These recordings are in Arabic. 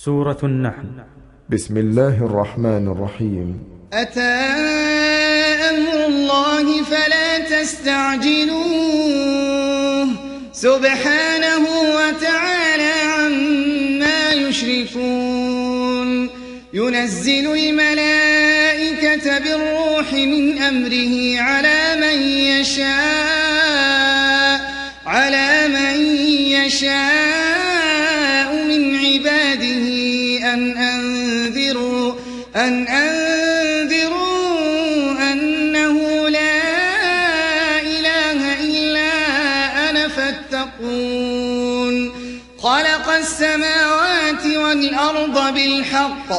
سورة النحل. بسم الله الرحمن الرحيم. أتى أمر الله فلا تستعجلوه سبحانه وتعالى عما يشركون. ينزل الملائكة بالروح من أمره على من يشاء من عباده أن أنذروا أنه لا إله إلا أنا فاتقون. خلق السماوات والأرض بالحق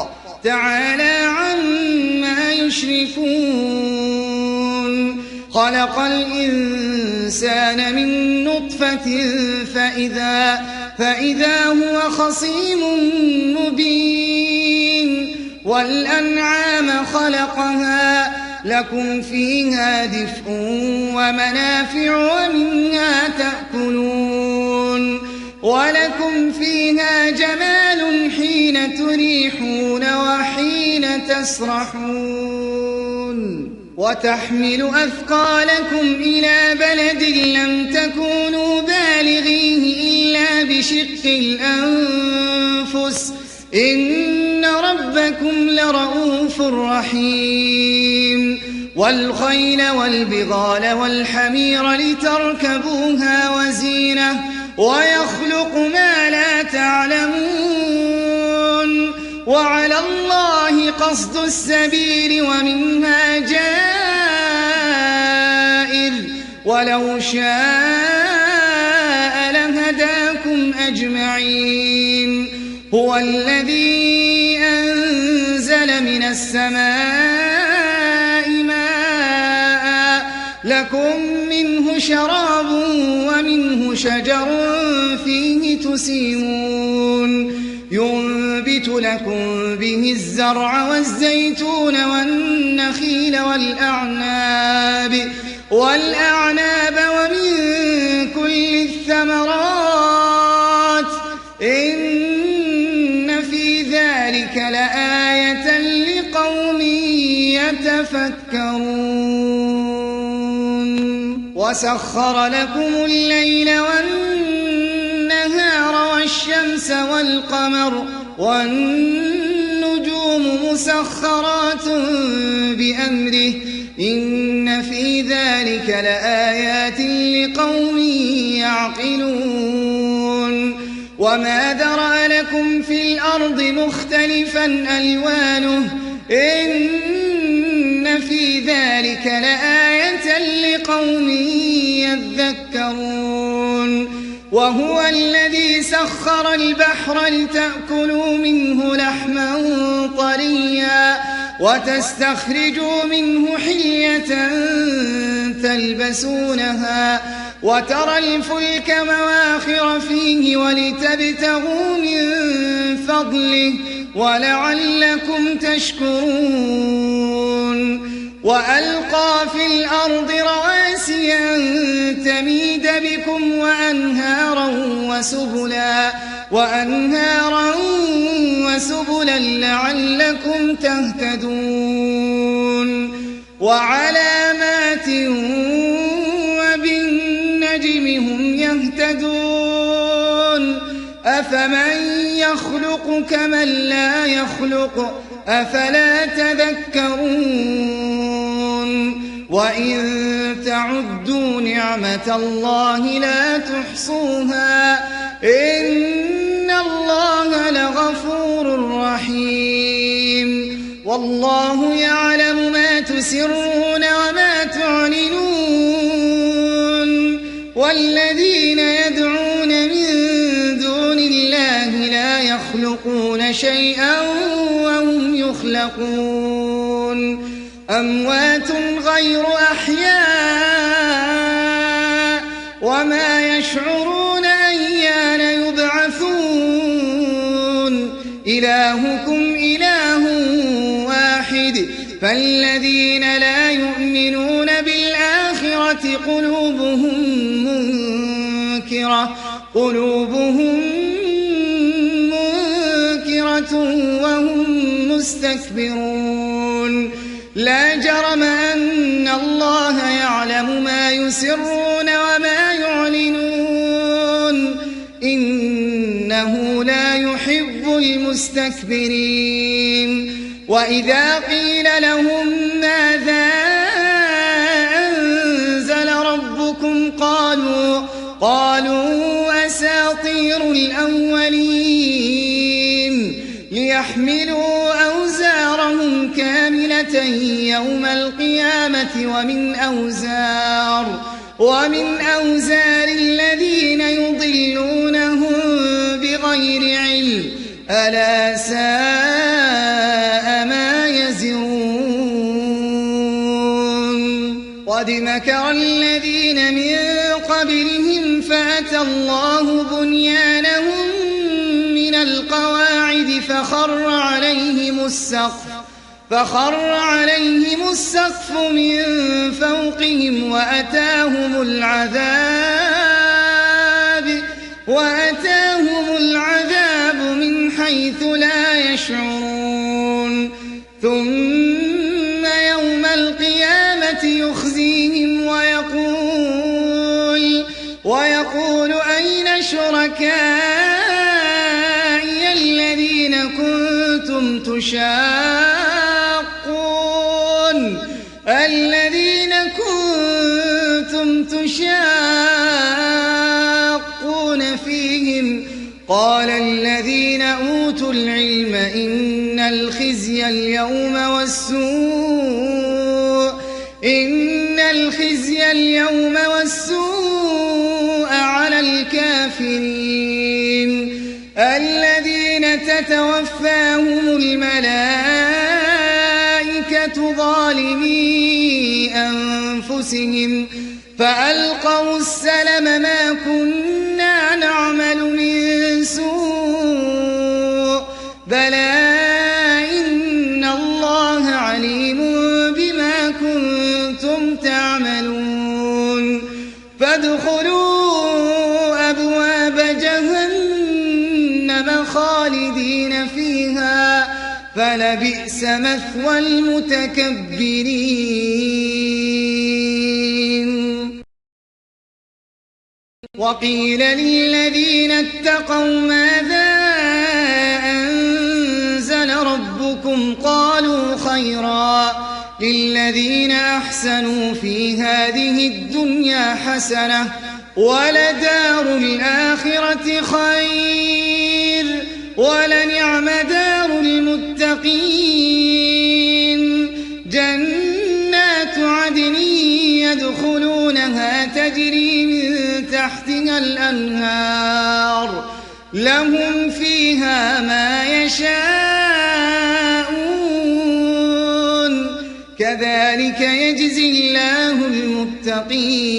تعالى عما يشركون. خلق الإنسان من نطفة فإذا هو خصيم مبين. والأنعام خلقها لكم فيها دفء ومنافع ومنها تأكلون. ولكم فيها جمال حين تريحون وحين تسرحون. وتحمل أثقالكم إلى بلد لم تكونوا بالغيه إلا بشق الأنفس إن ربكم لرؤوف رحيم. والخيل والبغال والحمير لتركبوها وزينة ويخلق ما لا تعلمون. وعلى الله قصد السبيل ومنها جائر ولو شاء لهداكم أجمعين. هو الذي أنزل من السماء ماء لكم منه شراب ومنه شجر فيه تسيمون. ينبت لكم به الزرع والزيتون والنخيل والأعناب ومن كل الثمرات إن في ذلك لآية لقوم يتفكرون. وسخر لكم الليل والنهار والشمس والقمر والنجوم مسخرات بأمره إن في ذلك لآيات لقوم يعقلون. وما ذرأ لكم في الأرض مختلفا ألوانه إن في ذلك لآية لقوم يذكرون. وهو الذي سخر البحر لتأكلوا منه لحما طريا وتستخرجوا منه حلية تلبسونها وترى الفلك مواخر فيه ولتبتغوا من فضله ولعلكم تشكرون. وألقى في الأرض رواسي أن تميد بكم وأنهارا وسبلا لعلكم تهتدون. وعلامات وبالنجم هم يهتدون. أفمن يخلق كمن لا يخلق أفلا تذكرون. وإن تعدوا نعمة الله لا تحصوها إن الله لغفور رحيم. والله يعلم ما تسرون وما تعلنون. والذين يدعون من دون الله لا يخلقون شيئا وهم يخلقون. أموات غير أحياء وما يشعرون أيان يبعثون. إلهكم إله واحد فالذين لا يؤمنون بالآخرة قلوبهم منكرة حسرة وهم مستكبرون لا جرم أن الله يعلم ما يسرون وما يعلنون إنه لا يحب المستكبرين وإذا قيل لهم ماذا أنزل ربكم قالوا أساطير الأولين ليحملوا أوزارهم كاملة يوم القيامة ومن أوزار الذين يضلونهم بغير علم ألا ساء ما يزرون قد مكر الذين من قبلهم فأتى الله بنيانهم من القواعد فخر عليهم السقف من فوقهم وأتاهم العذاب من حيث لا يشعرون ثم يوم القيامة يخزيهم ويقول أين شركائي الذين كنتم تشاقون فيهم قال الذين أوتوا العلم إن الخزي اليوم والسوء على الكافرين الذين تتوفاهم الملائكة ظالمي أنفسهم فألقوا السلم ما كنا نعمل من سوء بلى إن الله عليم بما كنتم تعملون فادخلوا أبواب جهنم خالدين فيها فلبئس مثوى المتكبرين وقيل للذين اتقوا ماذا أنزل ربكم قالوا خيرا للذين أحسنوا في هذه الدنيا حسنة ولدار الآخرة خير ولنعم دار المتقين جنات عدن يدخلونها تجري من تحتها الأنهار لهم فيها ما يشاءون كذلك يجزي الله المتقين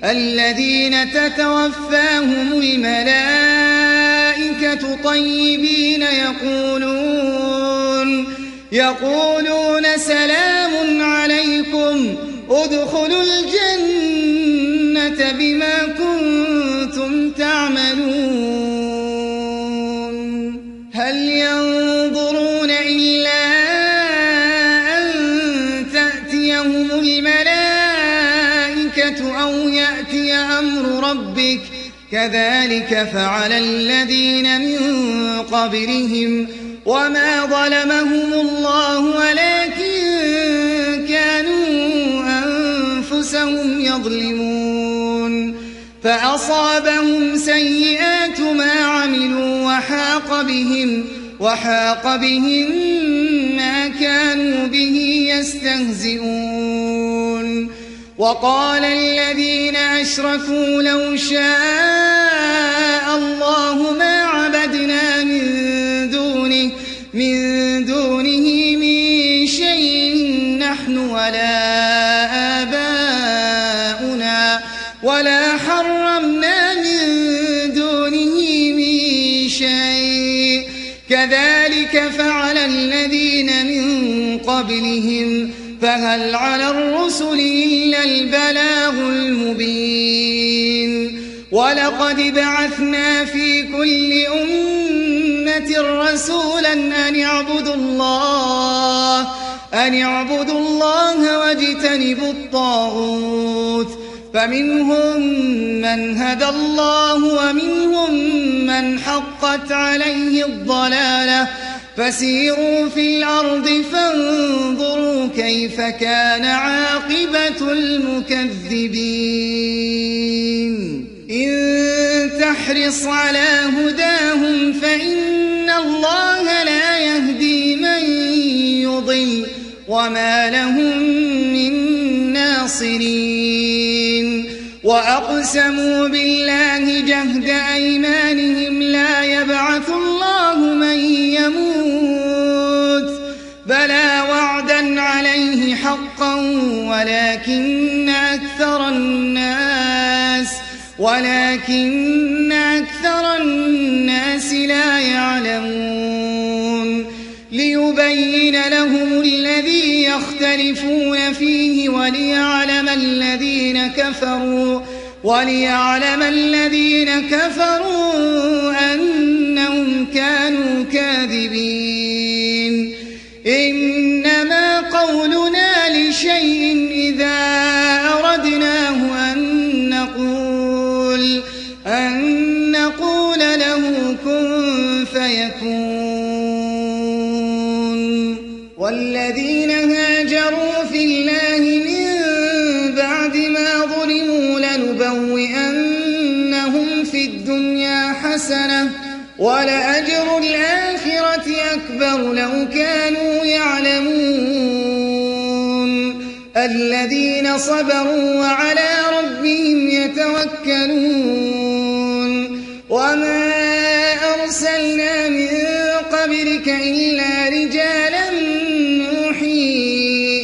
الذين تتوفاهم الملائكة طيبين يقولون سلام عليكم ادخلوا الجنة بما كنتم تعملون هل ينظرون إلا أن تأتيهم الملائكة أو يأتي أمر ربك كذلك فعل الذين من قبلهم وما ظلمهم الله ولكن كانوا أنفسهم يظلمون فأصابهم سيئات ما عملوا وحاق بهم ما كانوا به يستهزئون وقال الذين أشركوا لو شاء الله ما عبدنا من دونه من شيء نحن ولا آباؤنا ولا حرمنا من دونه من شيء كذلك فعل الذين من قبلهم فهل على الرسل إلا البلاغ المبين ولقد بعثنا في كل أمة أمة رسولا أن اعبدوا الله واجتنبوا الطاغوت فمنهم من هدى الله ومنهم من حقت عليه الضلالة فسيروا في الأرض فانظروا كيف كان عاقبة المكذبين إن تحرص على هداهم فإن الله لا يهدي من يضل وما لهم من ناصرين وأقسموا بالله جهد أيمانهم لا يبعث الله من يموت بلى وعدا عليه حقا ولكن أكثر الناس لا يعلمون ليبين لهم الذي يختلفون فيه وليعلم الذين كفروا أنهم كانوا كاذبين إنما قولنا لشيء إذا أردناه أن نقول له كن فيكون والذين هاجروا في الله من بعد ما ظلموا لنبوئنهم في الدنيا حسنة ولأجر الآخرة أكبر لو كانوا يعلمون الذين صبروا وعلى ربهم يتوكلون وما أرسلنا من قبلك إلا رجالا نوحي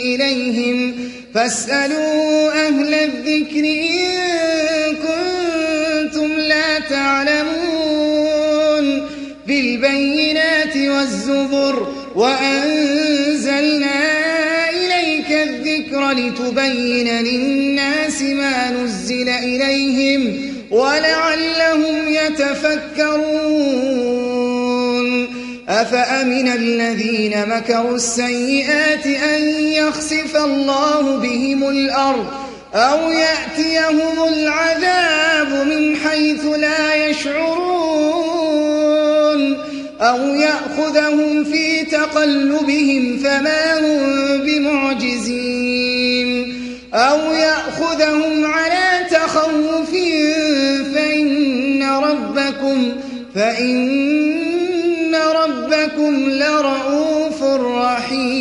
إليهم فاسألوا أهل الذكر إن كنتم لا تعلمون بالبينات والزبر وأنزلنا إليك الذكر لتبين للناس ما نزل إليهم ولعلهم يتفكرون أفأمن الذين مكروا السيئات أن يخسف الله بهم الأرض أو يأتيهم العذاب من حيث لا يشعرون أو يأخذهم في تقلبهم فما هم بمعجزين أو يأخذهم على تخوف فإن ربكم لرؤوف رحيم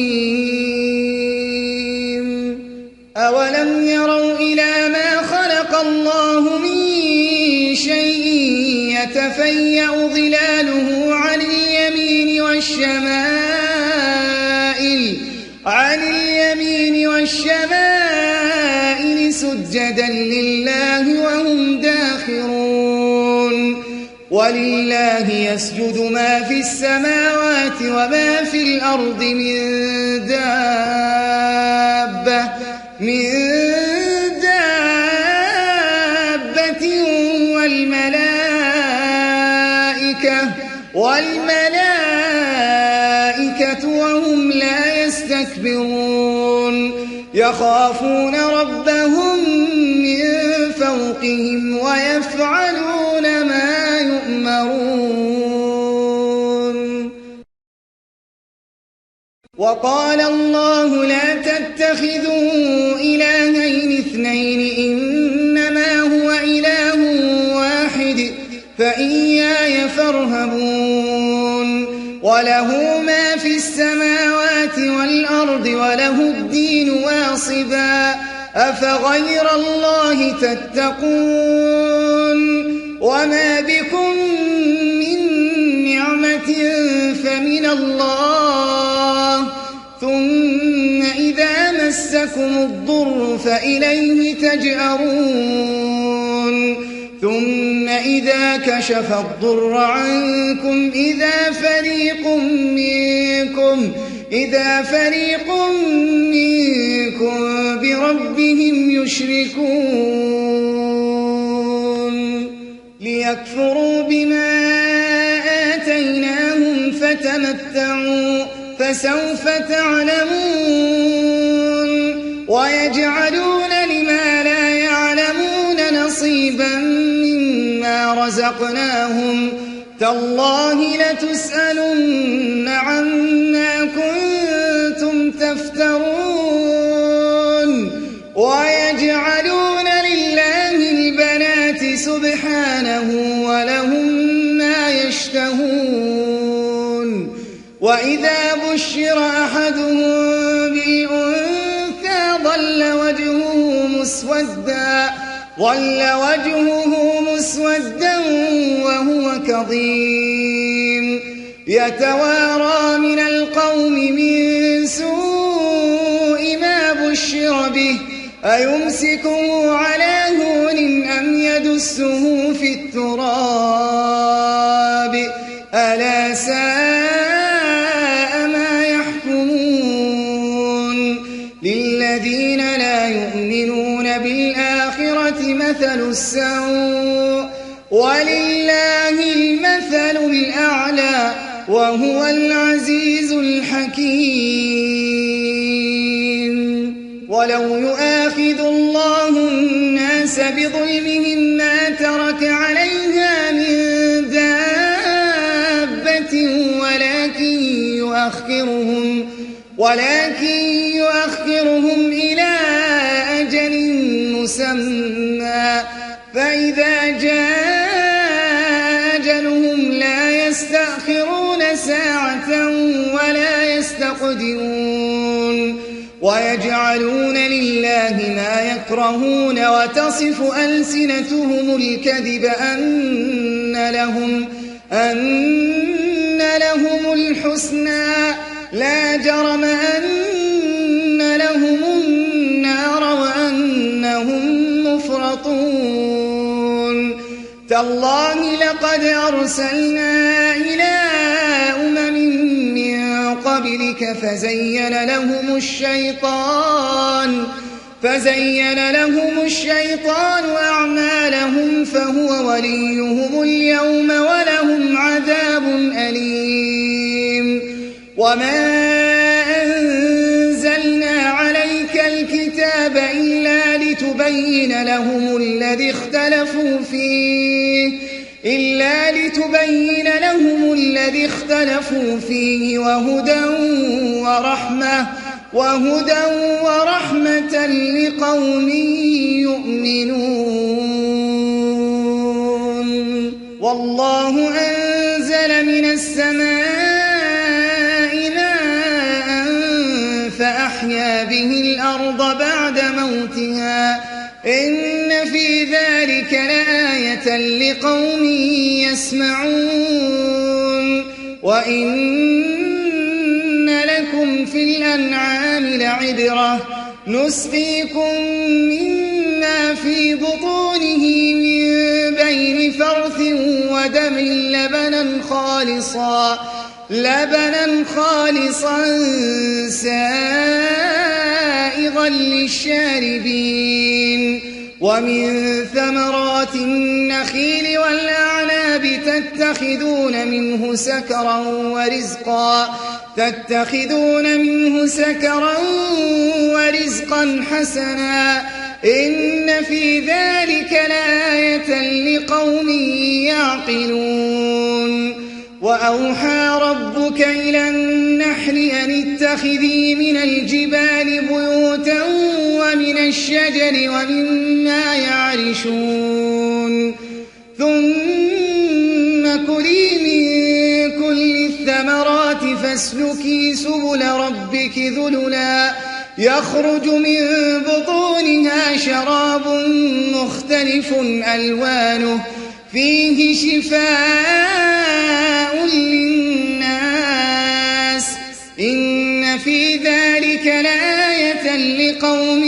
أولم يروا إلى ما خلق الله من شيء يتفيأ ظلاله عن اليمين والشمائل سجدا لله وهم داخرون ولله يسجد ما في السماوات وما في الأرض من دابة والملائكة وهم لا يستكبرون يخافون ربهم من فوقهم ويفعلون ما يؤمرون وقال الله لا تتخذوا إلهين اثنين إنما هو إله واحد فإياي فارهبون وله ما في السماوات والأرض وله الدين واصبا أفغير الله تتقون وما بكم من نعمة فمن الله ثم إذا مسكم الضر فإليه تجأرون ثم إذا كشف الضر عنكم إذا فريق منكم بربهم يشركون ليكفروا بما آتيناهم فتمتعوا فسوف تعلمون ويجعلون لما لا يعلمون نصيبا مما رزقناهم تالله لتسألن عما كنتم تفترون ويجعلون لله البنات سبحانه ولهم ما يشتهون وإذا بشر أحدهم بالأنثى ظل وجهه مسودا وهو كظيم يتوارى من القوم من سوء ما بشر به أيمسكه على هون أم يدسه في التراب ألا ساء ما يحكمون للذين لا يؤمنون بالآخرة مثل السوء ولله المثل الأعلى وهو العزيز الحكيم ولو يؤاخذ الله الناس بظلمهم ما ترك عليها من دابة ولكن يؤخرهم إلى أجل مسمى فإذا جاء أجلهم لا يستأخرون ساعة ولا يستقدمون ويجعلون لله ما يكرهون وتصف ألسنتهم الكذب أن لهم الحسنى لا جرم أن لهم النار وأنهم مفرطون تالله لقد أرسلنا إلى أمم من قبلك فزين لهم الشيطان أعمالهم فهو وليهم اليوم ولهم عذاب أليم وما أنزلنا عليك الكتاب إلا لتبين لهم الذي اختلفوا فيه وهدى ورحمة لقوم يؤمنون والله أنزل من السماء ماء فأحيا به الأرض بعد موتها إن في ذلك لآية لقوم يسمعون وإن لكم في الأنعام لعبرة نسقيكم مما في بطونه من بين فرث ودم لبنا خالصا سائغا للشاربين ومن ثمرات النخيل والأعناب تتخذون منه سكرا ورزقا حسنا إن في ذلك لآية لقوم يعقلون وأوحى ربك إلى النحل أن اتخذي من الجبال بيوتا ومن الشجر ومما يعرشون ثم كلي من كل الثمرات فاسلكي سبل ربك ذللا يخرج من بطونها شراب مختلف ألوانه فيه شفاء للناس إن في ذلك لآية لقوم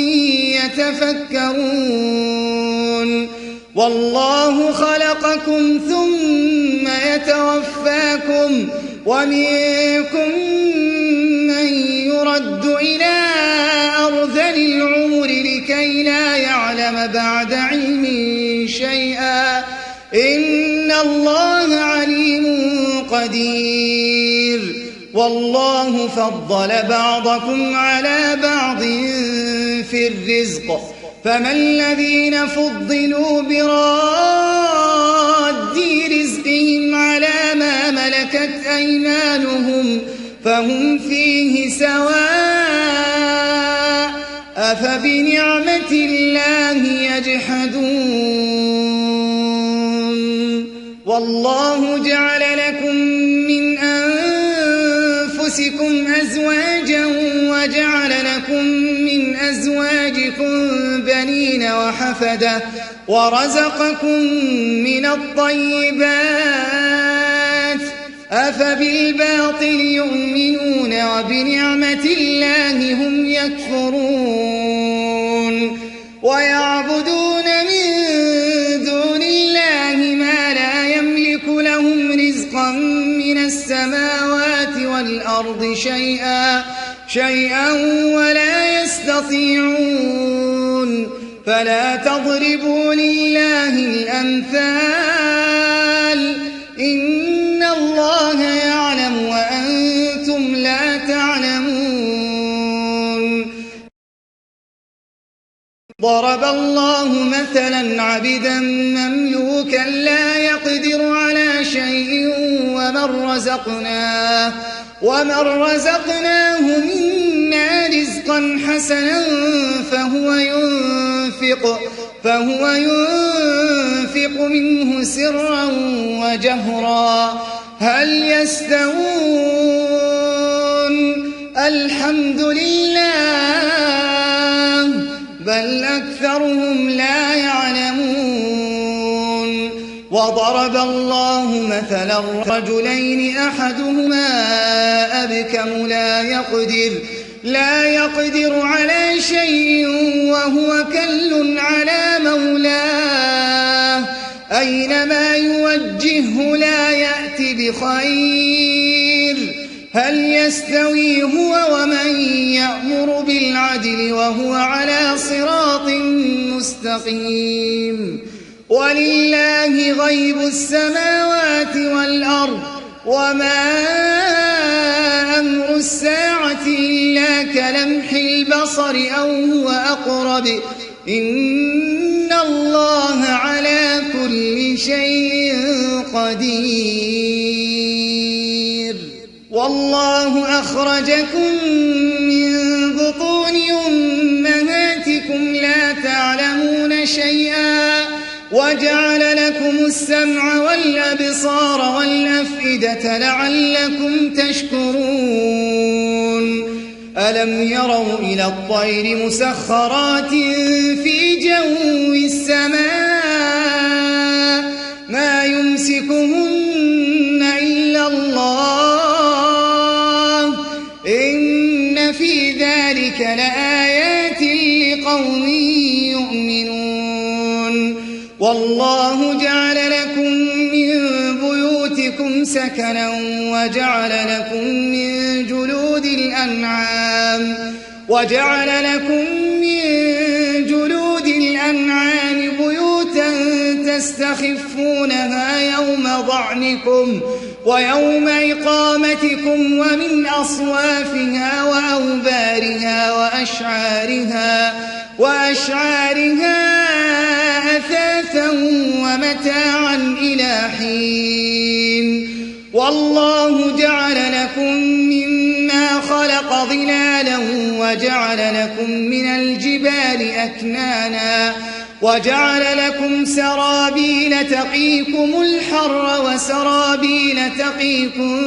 يتفكرون والله خلقكم ثم يتوفاكم ومنكم من يرد إلى أرذل العمر لكي لا يعلم بعد علم شيئا إن الله عليم قدير قدير والله فضل بعضكم على بعض في الرزق فما الذين فضلوا براد رزقهم على ما ملكت أيمانهم فهم فيه سواء أفبنعمة الله يجحدون والله جعل لكم من أنفسكم أزواجا وجعل لكم من أزواجكم بنين وحفدة ورزقكم من الطيبات أفبالباطل يؤمنون وبنعمة الله هم يكفرون ويعبدون من دون الله ما لا يملك لهم رزقا من السماوات والأرض شيئا ولا يستطيعون فلا تضربوا لله الأمثال إن الله يعلم وأنتم لا تعلمون ضرب الله مثلا عبدا مملوكا لا يقدر على شيء ومن رزقناه منا رزقا حسنا فهو ينفق منه سرا وجهرا هل يستوون الحمد لله بل أكثرهم لا يعلمون وضرب الله مثلا رجلين أحدهما أبكم لا يقدر على شيء وهو كل على مولاه أينما يوجهه لا يأتي بخير هل يستوي هو ومن يأمر بالعدل وهو على صراط مستقيم ولله غيب السماوات والأرض وما أمر الساعة إلا كلمح البصر أو هو أقرب إن الله على كل شيء قدير والله أخرجكم من بطون أمهاتكم لا تعلمون شيئا وجعل لكم السمع والأبصار والأفئدة لعلكم تشكرون ألم يروا إلى الطير مسخرات في جو السماء ما يمسكهن إلا الله إن في ذلك لآيات لقوم يؤمنون والله جعل لكم من بيوتكم سكنا وجعل لكم من جلود الأنعام بيوتا تستخفونها يوم ضعنكم ويوم إقامتكم ومن أصوافها وأوبارها وأشعارها أثاثا ومتاعا إلى حين والله جعل لكم مما خلق ظلالا وجعل لكم من الجبال أكنانا وجعل لكم سرابيل تقيكم الحر وسرابيل تقيكم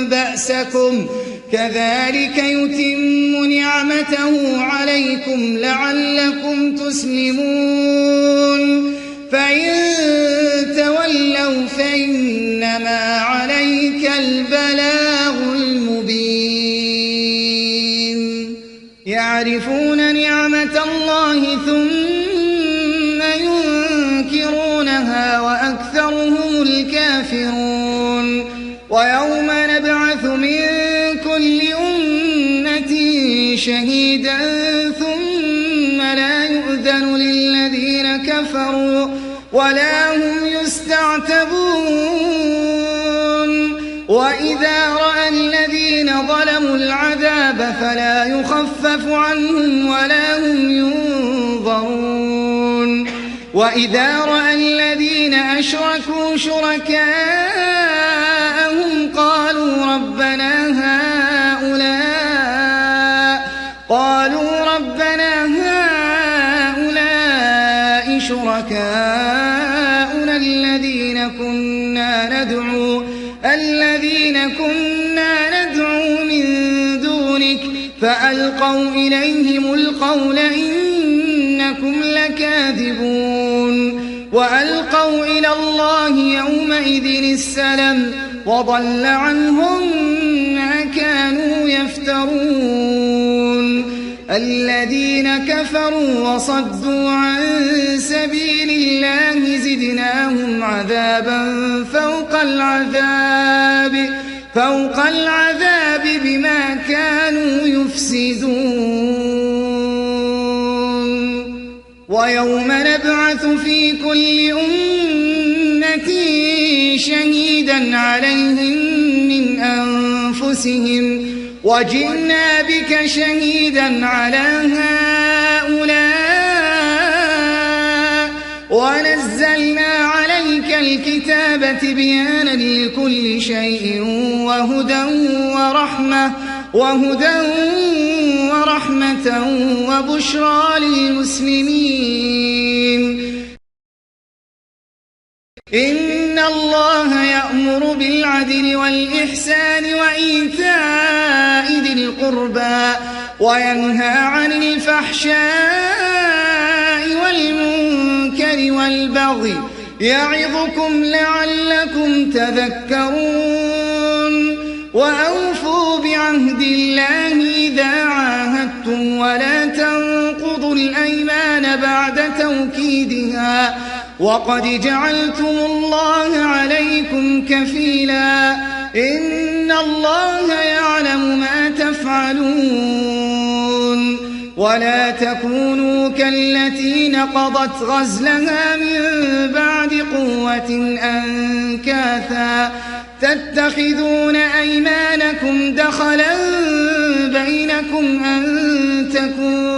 بأسكم كذلك يتم نعمته عليكم لعلكم تسلمون فإن تولوا فإنما عليك البلاغ المبين يعرفون نعمة الله ثم ينكرونها وأكثرهم الكافرون ويوم نبعث من كل أمة شهيدا ثم لا يؤذن للذين كفروا ولا هم يستعتبون وإذا رأى الذين ظلموا العذاب فلا يخفف عنهم ولا هم ينظرون وإذا رأى الذين أشركوا شركاءهم قالوا ربنا هؤلاء شركاؤنا الذين كنا ندعو من دونك فألقوا إليهم القول إنكم لكاذبون وألقوا إلى الله يومئذ السلم وضل عنهم ما كانوا يفترون الذين كفروا وصدوا عن سبيل الله زدناهم عذابا فوق العذاب بما كانوا يفسدون ويوم نبعث في كل أمة شهيدا عليهم من أنفسهم وجئنا بك شهيدا على هؤلاء ونزلنا عليك الكتاب تبيانا لكل شيء وهدى ورحمة وبشرى للمسلمين إن الله يأمر بالعدل والإحسان وإيتاء ذي القربى وينهى عن الفحشاء والمنكر والبغي يعظكم لعلكم تذكرون وأوفوا بعهد الله إذا عاهدتم ولا تنقضوا الأيمان بعد توكيدها وقد جعلتم الله عليكم كفيلا إن الله يعلم ما تفعلون ولا تكونوا كالتي نقضت غزلها من بعد قوة أنكاثا تتخذون أيمانكم دخلا بينكم أن تكون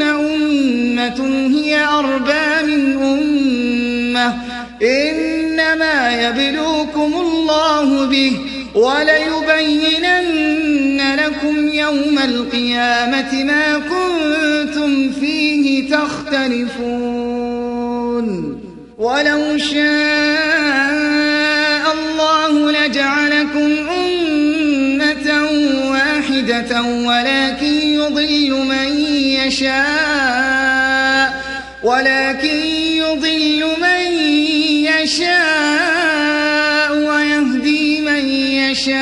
أمة هي أربى من أمة إنما يبلوكم الله به وليبينن لكم يوم القيامة ما كنتم فيه تختلفون ولو شاء الله لجعلكم أمة واحدة ولكن يضل من يشاء ويهدي من يشاء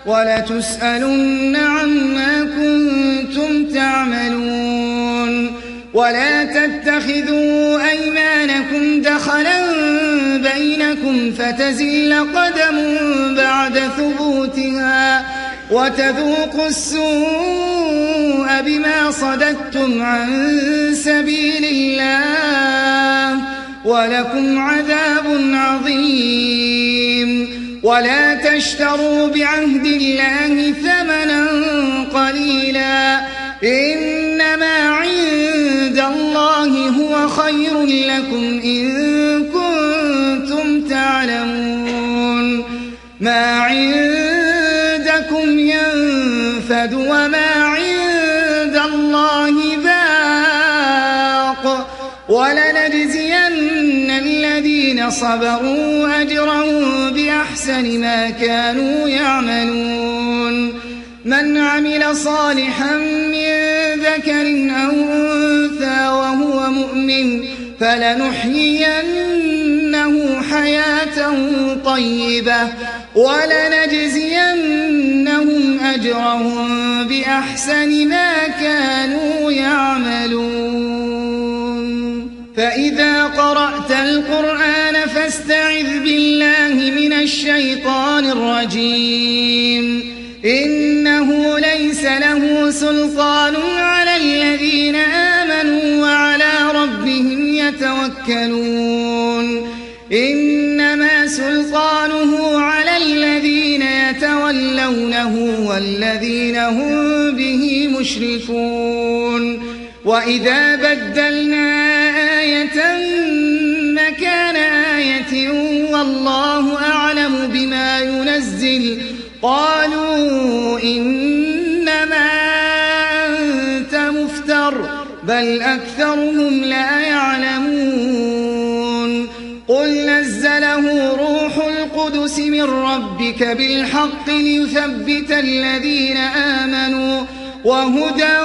ولتسألن عما كنتم تعملون ولا تتخذوا أيمانكم دخلا بينكم فتزل قدم بعد ثبوتها وتذوقوا السوء بما صددتم عن سبيل الله ولكم عذاب عظيم ولا تشتروا بعهد الله ثمنا قليلا إنما عند الله هو خير لكم إن كنتم تعلمون ما عندكم ينفد وما عند الله باق ولنجزين الذين صبروا أجرهم بأحسن ما كانوا يعملون من عمل صالحا من ذكر أو أنثى وهو مؤمن فلنحيينه حياة طيبة ولنجزينهم أجرهم بأحسن ما كانوا يعملون فإذا قرأت القرآن فاستعذ بالله من الشيطان الرجيم إنه ليس له سلطان على الذين آمنوا وعلى ربهم يتوكلون إنما سلطانه على الذين يتولونه والذين هم به مشركون وإذا بدلنا آية مكان آية والله أعلم بما ينزل قالوا إنما أنت مفتر بل أكثرهم لا يعلمون قل نزله روح القدس من ربك بالحق ليثبت الذين آمنوا وهدى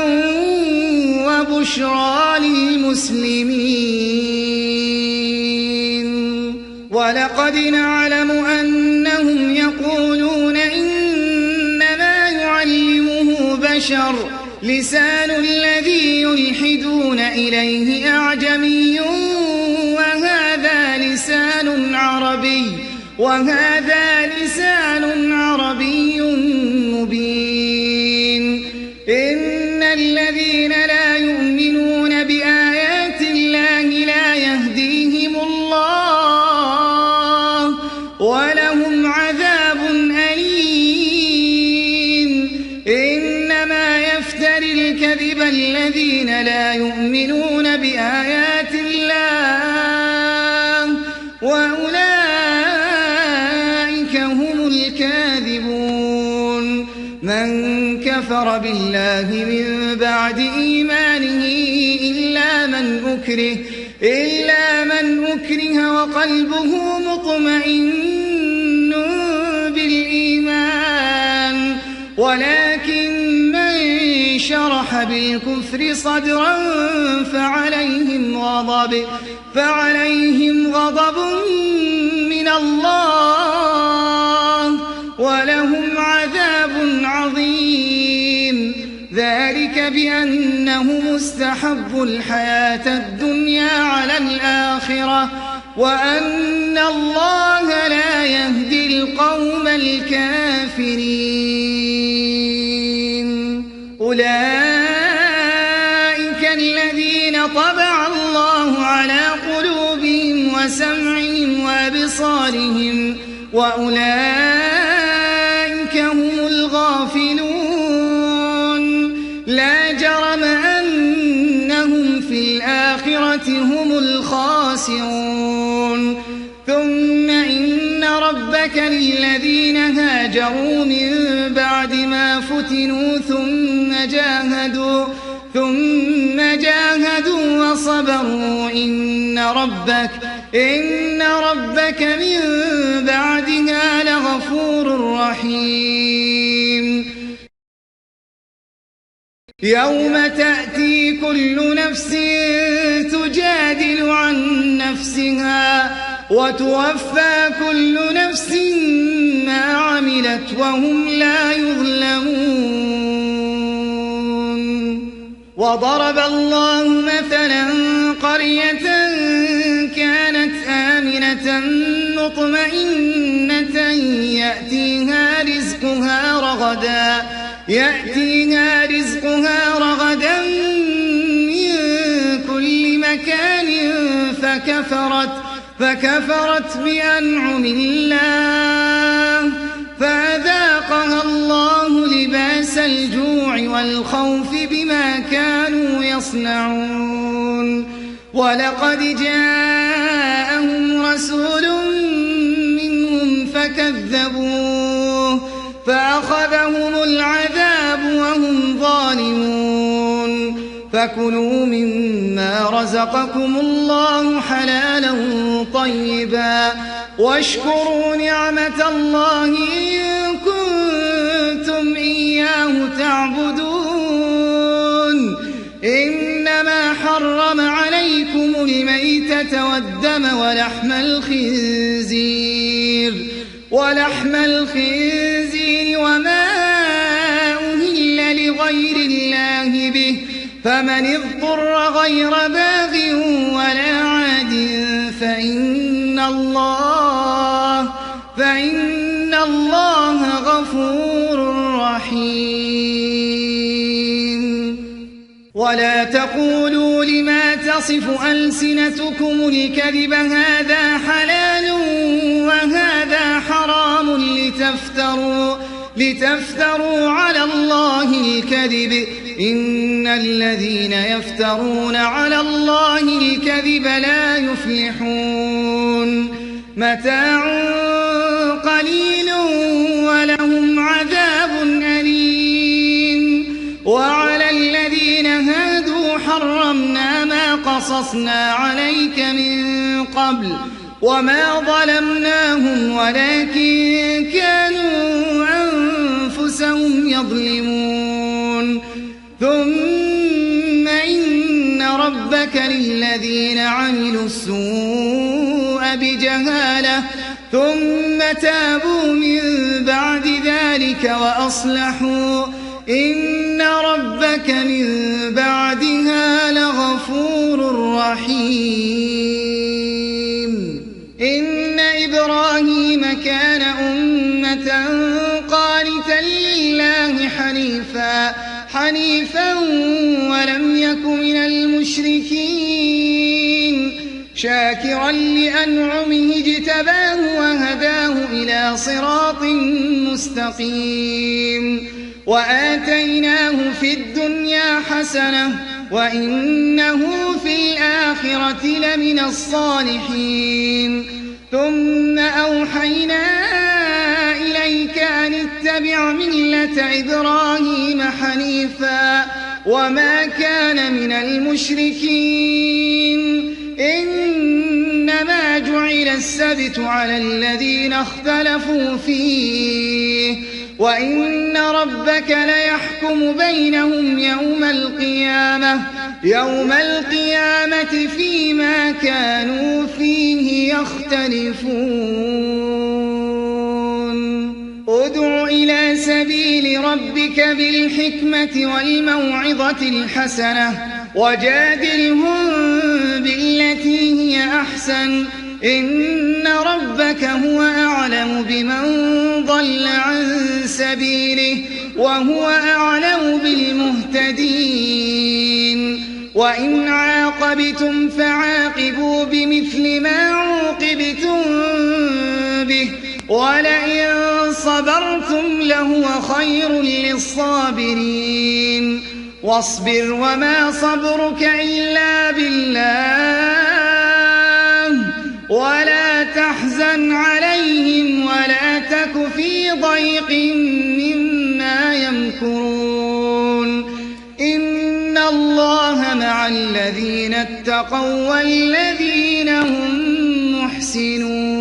وبشرى للمسلمين ولقد نعلم أنهم يقولون إنما يعلمه بشر لسان الذي يلحدون إليه أعجمي وهذا لسان عربي مبين إن الذين لا يؤمنون بآيات الله لا يهديهم الله ولهم عذاب أليم إنما يفتري الكذب الذين لا يؤمنون بآيات الله وأولئك هم الكاذبون من كفر بالله من بعد إيمانه إلا من أكره وقلبه مطمئن بالإيمان ولكن من شرح بالكفر صدرا فعليهم غضب من الله ولهم عذاب عظيم ذلك بأنهم استحبوا الحياة الدنيا على الآخرة وأن الله لا يهدي القوم الكافرين أولئك الذين طبع الله على قلوبهم وسمعهم وأبصارهم وأولئك هم الغافلون لا جرم أنهم في الآخرة هم الخاسرون ثم إن ربك للذين هاجروا من بعد ما فتنوا ثم جاهدوا وصبروا إن ربك من بعدها لغفور رحيم يوم تأتي كل نفس تجادل عن نفسها وتوفى كل نفس ما عملت وهم لا يظلمون وضرب الله مثلا قرية كانت آمنة مطمئنة يأتيها رزقها رغدا من كل مكان فكفرت بأنعم الله فأذاقها الله لباس الجوع والخوف بما كانوا يصنعون ولقد جاءهم رسول منهم فكذبوه فأخذهم العذاب وهم ظالمون فكلوا مما رزقكم الله حلالا طيبا واشكروا نعمة الله إن كنتم إياه تعبدون إنما حرم عليكم الميتة والدم ولحم الخنزير وما أهل لغير الله به فمن اضطر غير باغ ولا عاد فإن الله غفور رحيم ولا تقولوا لما تصف ألسنتكم الكذب هذا حلال وهذا لتفتروا على الله الكذب إن الذين يفترون على الله الكذب لا يفلحون متاع قليل ولهم عذاب أليم وعلى الذين هادوا حرمنا ما قصصنا عليك من قبل وما ظلمناهم ولكن كانوا أنفسهم يظلمون ثم إن ربك للذين عملوا السوء بجهالة ثم تابوا من بعد ذلك وأصلحوا إن ربك من بعدها لغفور رحيم إن إبراهيم كان أمة قانتا لله حنيفا ولم يك من المشركين شاكرا لأنعمه اجتباه وهداه إلى صراط مستقيم وآتيناه في الدنيا حسنة وإنه في الآخرة لمن الصالحين ثم أوحينا إليك أن اتبع ملة إبراهيم حنيفا وما كان من المشركين إنما جعل السبت على الذين اختلفوا فيه وإن ربك ليحكم بينهم يوم القيامة فيما كانوا فيه يختلفون ادع إلى سبيل ربك بالحكمة والموعظة الحسنة وجادلهم بالتي هي أحسن إن ربك هو أعلم بمن ضل عن سبيله وهو أعلم بالمهتدين وإن عاقبتم فعاقبوا بمثل ما عوقبتم به ولئن صبرتم لهو خير للصابرين واصبر وما صبرك إلا بالله ولا تحزن عليهم ولا تك في ضيق مما يمكرون إن الله مع الذين اتقوا والذين هم محسنون